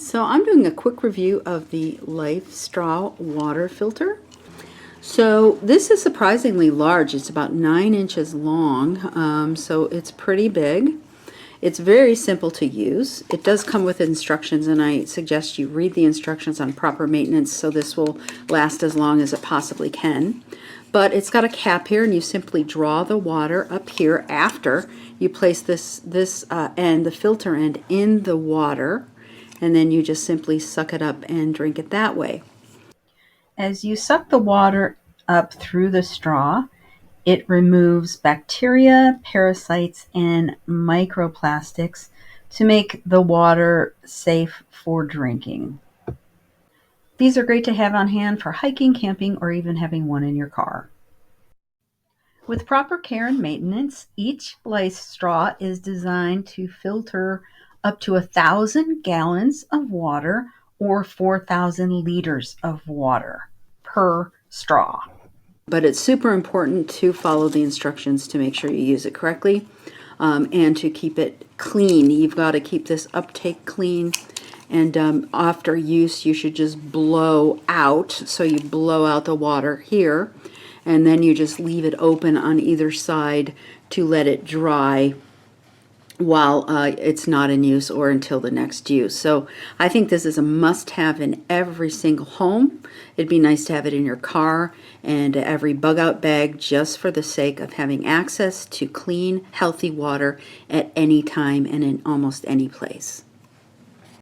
So I'm doing a quick review of the LifeStraw water filter. So this is surprisingly large. It's about 9 inches long, so it's pretty big. It's very simple to use. It does come with instructions, and I suggest you read the instructions on proper maintenance so this will last as long as it possibly can. But it's got a cap here, and you simply draw the water up here after you place this end, the filter end, in the water, and then you just simply suck it up and drink it that way. As you suck the water up through the straw, it removes bacteria, parasites, and microplastics to make the water safe for drinking. These are great to have on hand for hiking, camping, or even having one in your car. With proper care and maintenance, each LifeStraw is designed to filter up to 1,000 gallons of water or 4,000 liters of water per straw. But it's super important to follow the instructions to make sure you use it correctly and to keep it clean. You've got to keep this uptake clean, and after use you should just blow out. So you blow out the water here, and then you just leave it open on either side to let it dry while it's not in use or until the next use. So I think this is a must-have in every single home. It'd be nice to have it in your car and every bug-out bag, just for the sake of having access to clean, healthy water at any time and in almost any place.